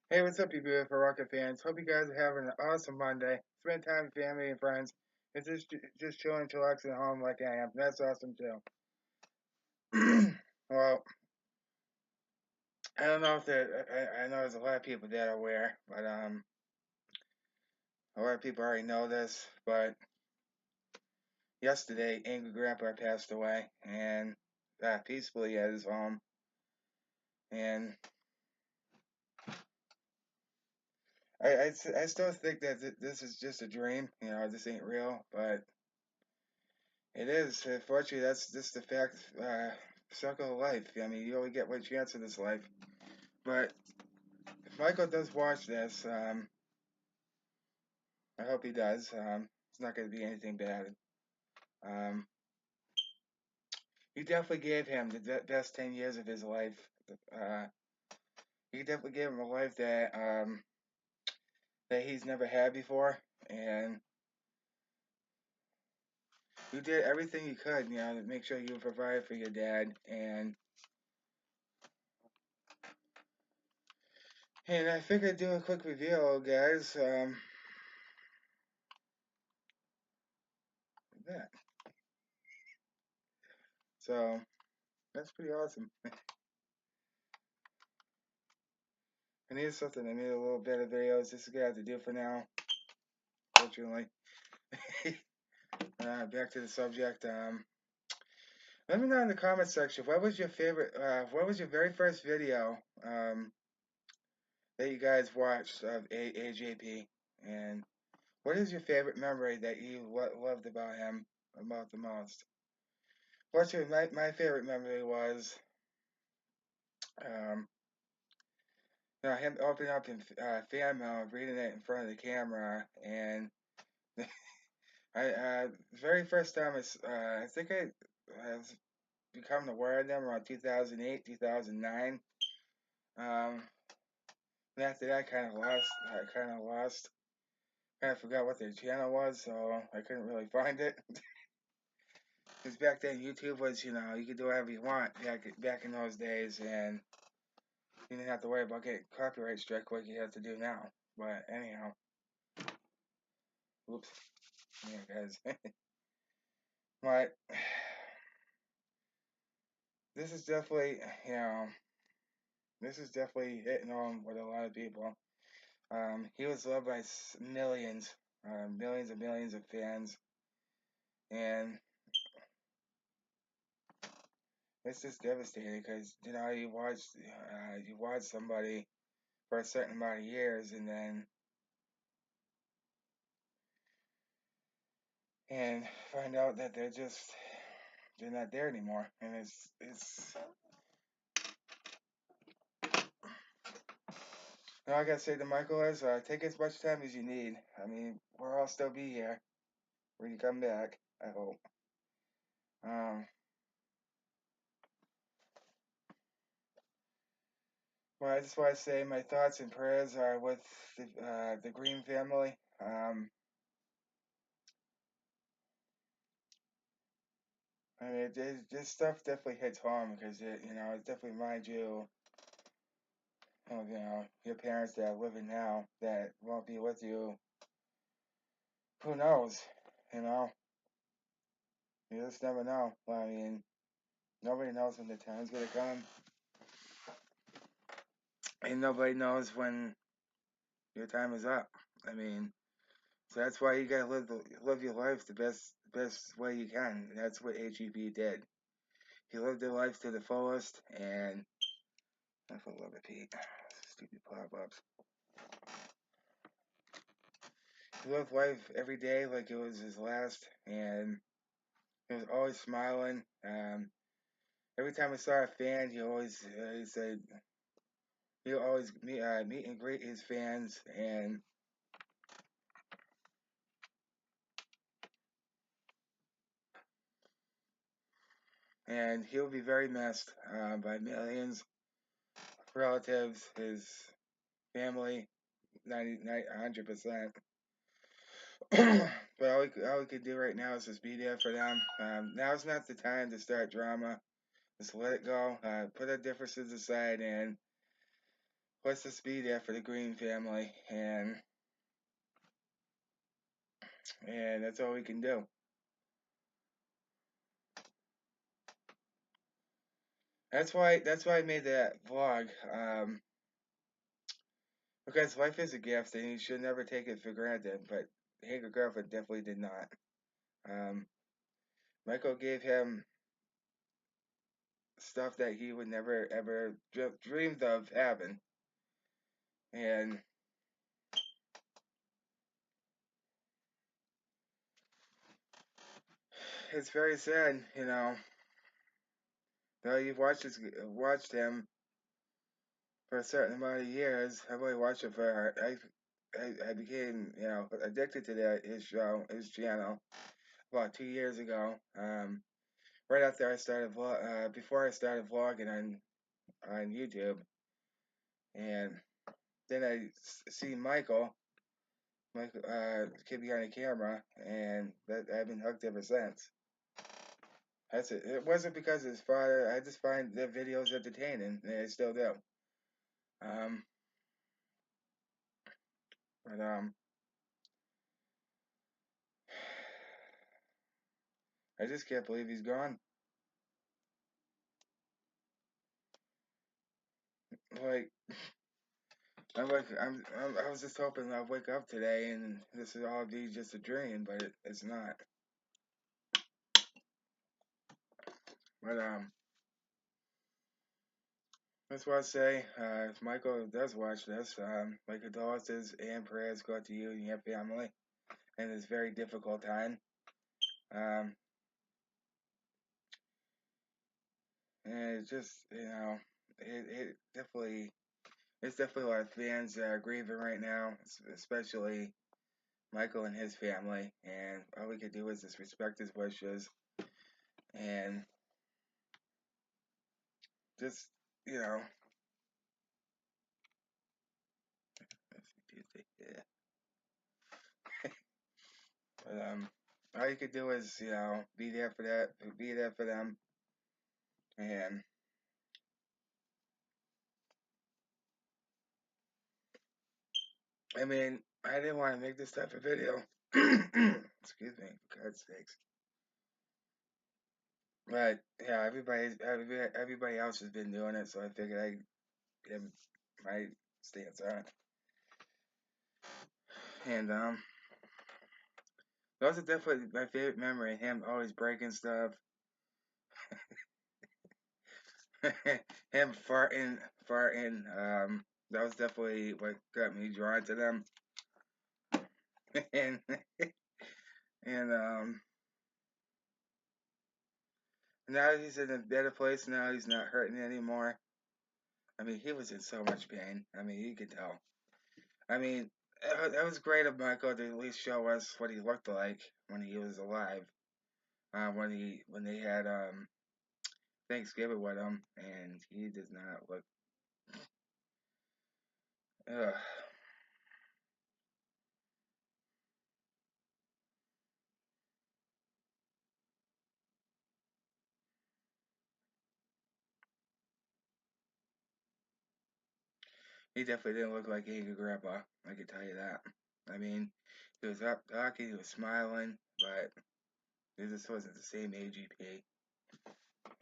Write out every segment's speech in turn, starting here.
Hey, what's up, you beautiful Rocket fans? Hope you guys are having an awesome Monday. Spend time with family and friends. It's just chilling, chillaxing at home like I am. That's awesome too. Well, I don't know if there. I know there's a lot of people that are aware, but a lot of people already know this. But yesterday, Angry Grandpa passed away, and peacefully at his home. And I still think that this is just a dream. This ain't real, but it is. Unfortunately, that's just the fact, circle of life. I mean, you only get one chance in this life. But if Michael does watch this, I hope he does. It's not going to be anything bad. Um, he definitely gave him the best 10 years of his life. Uh, he definitely gave him a life that he's never had before. And you did everything you could, to make sure you provide for your dad. And I figured I'd do a quick review, guys. That. So that's pretty awesome. I need something. I need a little bit of videos. This is gonna have to do for now. Fortunately. Back to the subject. Let me know in the comment section. What was your favorite? What was your very first video that you guys watched of AJP? And what is your favorite memory that you loved about him about the most? Fortunately, my favorite memory was um, him opening up in fan mail, reading it in front of the camera, and the very first time I think I have become aware of them around 2008, 2009. Um, and after that, I kind of lost. Kind of forgot what their channel was, so I couldn't really find it. Because back then, YouTube was, you could do whatever you want back in those days, and you didn't have to worry about getting copyright strike like you have to do now. But anyhow, oops, yeah, guys. But this is definitely, you know, this is definitely hitting home with a lot of people. He was loved by millions, millions and millions of fans, and it's just devastating because you watch somebody for a certain amount of years, and then and find out that they're not there anymore, and it's. All I gotta say to Michael is, take as much time as you need. I mean, we'll all still be here when you come back. I hope. Um, well, I just want to say my thoughts and prayers are with the Green family. I mean, this stuff definitely hits home because it definitely reminds you of, your parents that are living now that won't be with you. Who knows? You know, you just never know. I mean, nobody knows when the time's gonna come, and nobody knows when your time is up. I mean, so that's why you gotta live your life the best way you can. And that's what HEB did. He lived his life to the fullest, and I love repeat. Stupid pop-ups. He lived life every day like it was his last, and he was always smiling. Every time I saw a fan, he said he always meet and greet his fans, and he'll be very missed by millions, relatives, his family, 100%. But all we could do right now is just be there for them. Now's not the time to start drama. Just let it go. Put our differences aside and let's just be there for the Green family, and that's all we can do. That's why I made that vlog. Because life is a gift, and you should never take it for granted. But Hank Griffin definitely did not. Um, Michael gave him stuff that he would never ever dreamed of having, and it's very sad, you know. Though you've watched him for a certain amount of years, I've only watched it for I became addicted to his channel about 2 years ago. Right after I started before I started vlogging on YouTube, and then I see Michael, the kid behind the camera, and that I've been hooked ever since. That's it. It wasn't because of his father. I just find the videos entertaining, and I still do. Um, but I just can't believe he's gone. Like I was just hoping I'd wake up today and this would all be just a dream, but it's not. But that's what I say. If Michael does watch this, my condolences and prayers go out to you and your family in this very difficult time. Um, and it's just it definitely it's definitely a lot of fans that are grieving right now, especially Michael and his family. And all we could do is just respect his wishes and just you know. Yeah. But all you could do is be there for them, and I mean, I didn't want to make this type of video. Excuse me, for God's sakes. But yeah, everybody else has been doing it, so I figured I give my stance on it. And that was definitely my favorite memory. Him always breaking stuff. Him farting. That was definitely what got me drawn to them. and and now he's in a better place. Now he's not hurting anymore. I mean, he was in so much pain. I mean, you could tell. I mean, that was great of Michael to at least show us what he looked like when he was alive. When they had Thanksgiving with him, and he does not look. Ugh. He definitely didn't look like a good grandpa. I can tell you that. I mean, he was up talking, he was smiling, but it just wasn't the same AGP.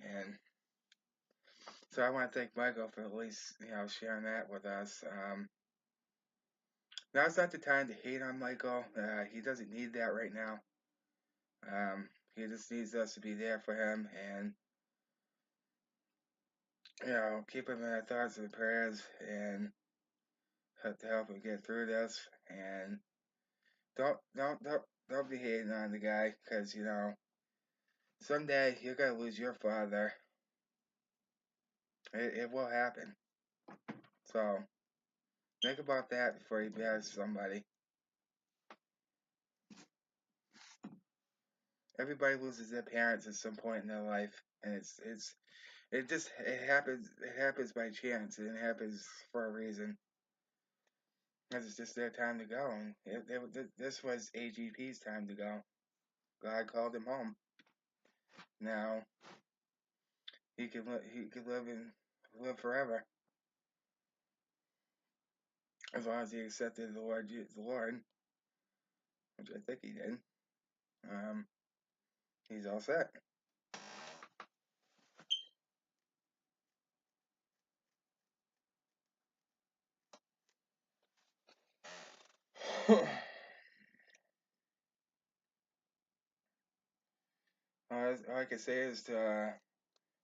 And so I want to thank Michael for at least sharing that with us. Now's not the time to hate on Michael. He doesn't need that right now. He just needs us to be there for him and keep him in our thoughts and prayers and to help him get through this. And don't be hating on the guy because someday you're gonna lose your father. It will happen. So think about that before you bash somebody. Everybody loses their parents at some point in their life, and it happens by chance. It happens for a reason. Because it's just their time to go, and this was AGP's time to go. God called him home. Now he could live forever. as long as he accepted the Lord, which I think he did, um, he's all set. All I can say is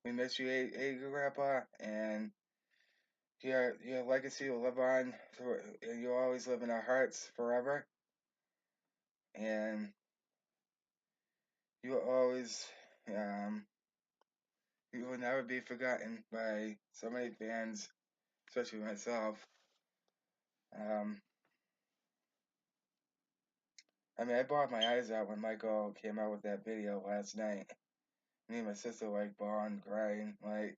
we miss you, Grandpa, and your legacy will live on, and you'll always live in our hearts forever. And you will always, um, you will never be forgotten by so many fans, especially myself. Um, I mean, I bawled my eyes out when Michael came out with that video last night. Me and my sister like bawling, crying, like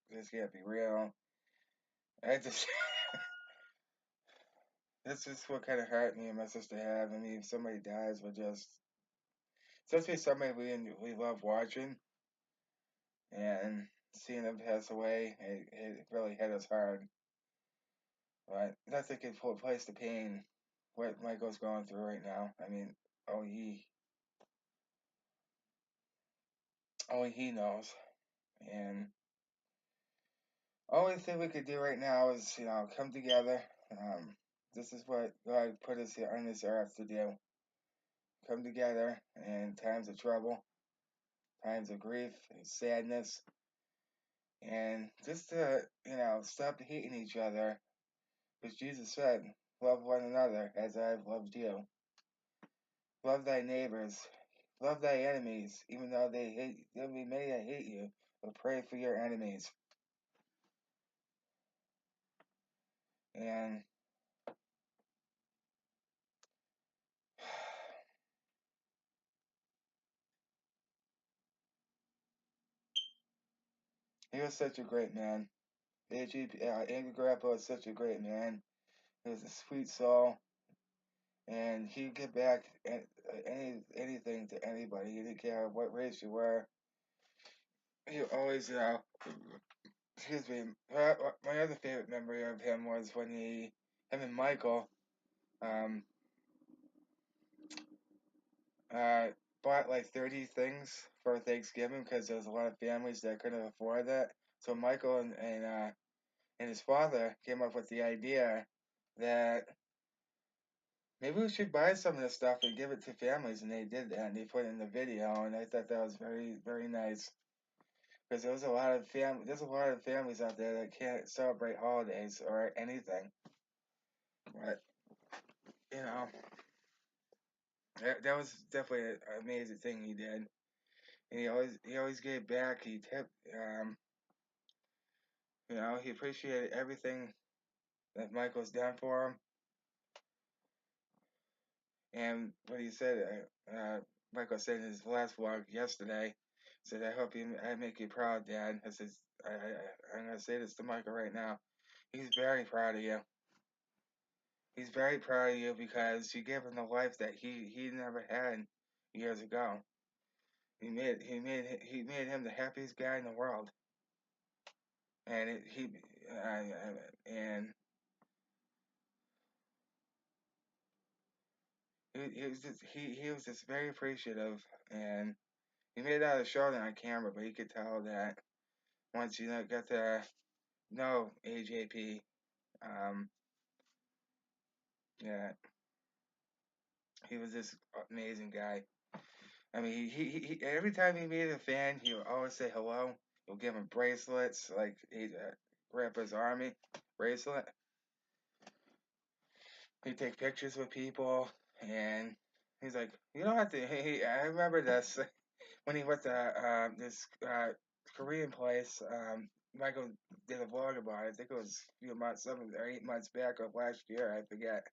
this can't be real. I just, that's just what kind of heart me and my sister have. I mean, if somebody dies, we're just, especially somebody we love watching, and seeing them pass away, it really hit us hard. But nothing can replace the pain what Michael's going through right now. I mean, only he, only he knows. And only thing we could do right now is, come together. This is what God put us here on this earth to do. Come together in times of trouble, times of grief, and sadness, and just to, stop hating each other. Because Jesus said, love one another as I've loved you. Love thy neighbors. Love thy enemies, even though there be many that hate you, but pray for your enemies. And he was such a great man. Angry Grandpa was such a great man. He was a sweet soul, and he'd give back anything to anybody. He didn't care what race you were. He always, excuse me. My other favorite memory of him was when him and Michael, um, uh, bought like 30 things for Thanksgiving because there was a lot of families that couldn't afford that. So Michael and his father came up with the idea that maybe we should buy some of this stuff and give it to families, and they did that, and they put it in the video, and I thought that was very, very nice because there's a lot of families out there that can't celebrate holidays or anything, but you know that was definitely an amazing thing he did, and he always gave back. He tipped, he appreciated everything that Michael's done for him, and what he said, Michael said in his last vlog yesterday, said, I make you proud, Dad. I said, I'm going to say this to Michael right now. He's very proud of you. He's very proud of you because you gave him the life that he never had years ago. He made him the happiest guy in the world, and and he was just very appreciative, and he made it out of show on camera, but you could tell that once got to know AJP, um, yeah, he was this amazing guy. I mean, he every time he made a fan, he would always say hello. He'll give him bracelets, like Grandpa's Army bracelet. He'd take pictures with people, and he's like, you don't have to. I remember this when he went to this Korean place. Michael did a vlog about it. I think it was a few months, 7 or 8 months back of last year. I forget.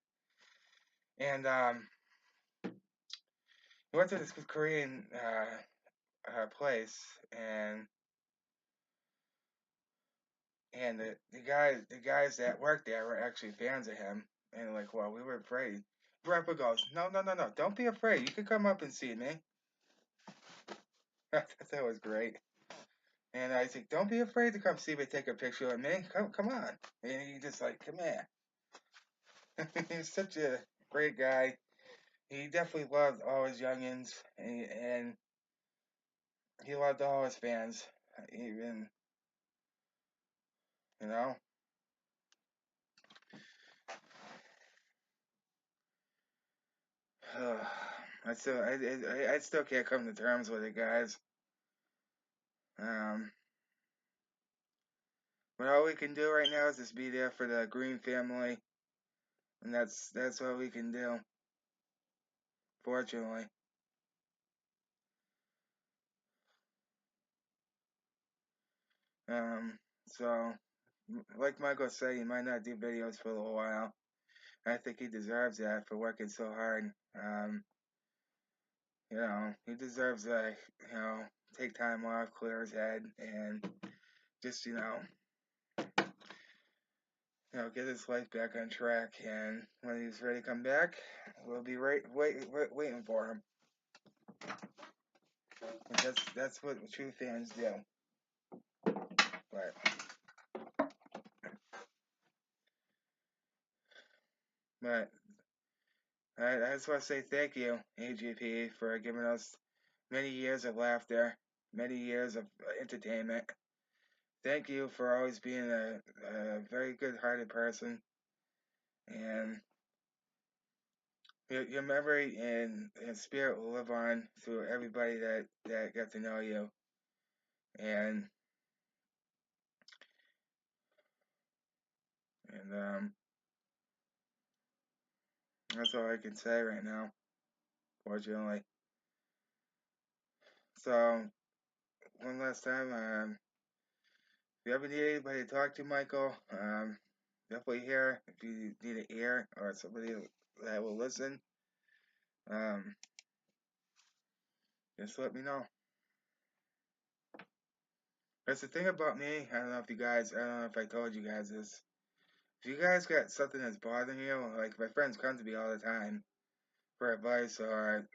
And he went to this Korean place, and the guys that worked there were actually fans of him, and like, well, we were afraid. Grandpa goes, no, no, no, no, don't be afraid. You can come up and see me. That was great. And I said, don't be afraid to come see me, take a picture with me. Come on. And he just like, come here. He's such a great guy. He definitely loved all his youngins, and he loved all his fans. Even, you know, I still can't come to terms with it, guys. Um, but all we can do right now is just be there for the Green family, and that's what we can do. Fortunately, um, so like Michael said, he might not do videos for a little while. I think he deserves that for working so hard. He deserves to, take time off, clear his head, and just, get his life back on track. And when he's ready to come back, we'll be waiting for him. And that's what true fans do. But but I just want to say thank you, AGP, for giving us many years of laughter, many years of entertainment. Thank you for always being a very good-hearted person, and your memory and spirit will live on through everybody that got to know you, and and that's all I can say right now, fortunately. So one last time, if you ever need anybody to talk to, Michael, definitely here. If you need an ear or somebody that will listen, um, just let me know. That's the thing about me. I don't know if I told you guys this. If you guys got something that's bothering you, like my friends come to me all the time for advice or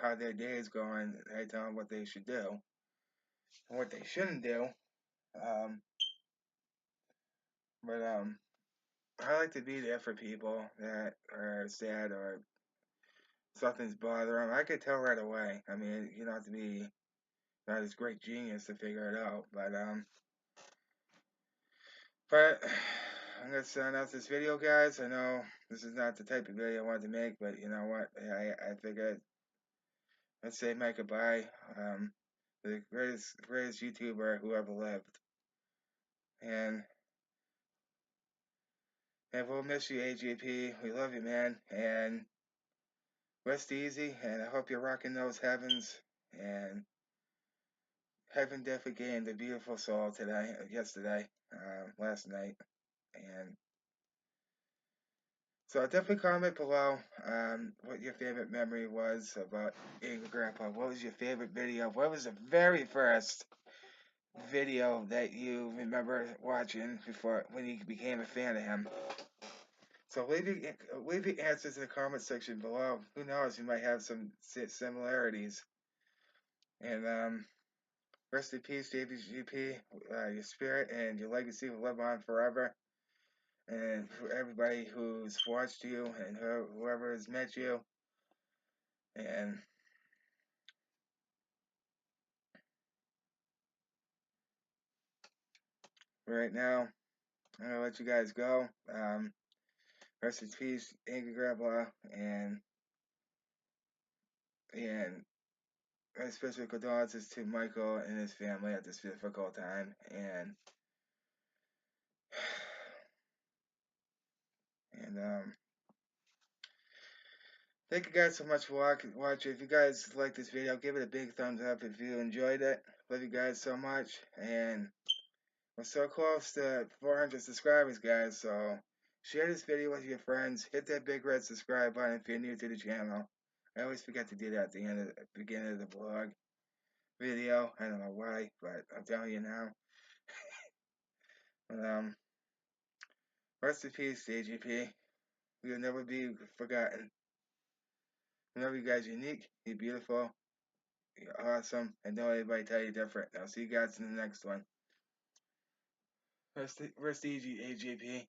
how their day is going, I tell them what they should do and what they shouldn't do. Um, but I like to be there for people that are sad or something's bothering them. I could tell right away. I mean, you don't have to be not this great genius to figure it out, but I'm gonna sign off this video, guys. I know this is not the type of video I wanted to make, but you know what? I figured let's say my goodbye. The greatest YouTuber who ever lived, and we'll miss you, AJP. We love you, man, and rest easy. And I hope you're rocking those heavens. And heaven definitely gained a beautiful soul yesterday, last night, and so definitely comment below what your favorite memory was about Angry Grandpa. What was your favorite video? What was the very first video that you remember watching before when you became a fan of him? So leave your answers in the comment section below. Who knows? You might have some similarities. And rest in peace, JBGP. Your spirit and your legacy will live on forever. And for everybody who's watched you and whoever has met you. And right now, I'm gonna let you guys go. Rest in peace, Angry Grandpa, and my special condolences to Michael and his family at this difficult time. And thank you guys so much for watching. If you guys like this video, give it a big thumbs up if you enjoyed it. Love you guys so much, and we're so close to 400 subscribers, guys. So share this video with your friends. Hit that big red subscribe button if you're new to the channel. I always forget to do that at the beginning of the vlog video. I don't know why, but I'm telling you now. Um, rest in peace, AGP. You'll never be forgotten. Remember, you guys are unique, you're beautiful, you're awesome, and don't let anybody tell you different. I'll see you guys in the next one. Rest easy, AGP.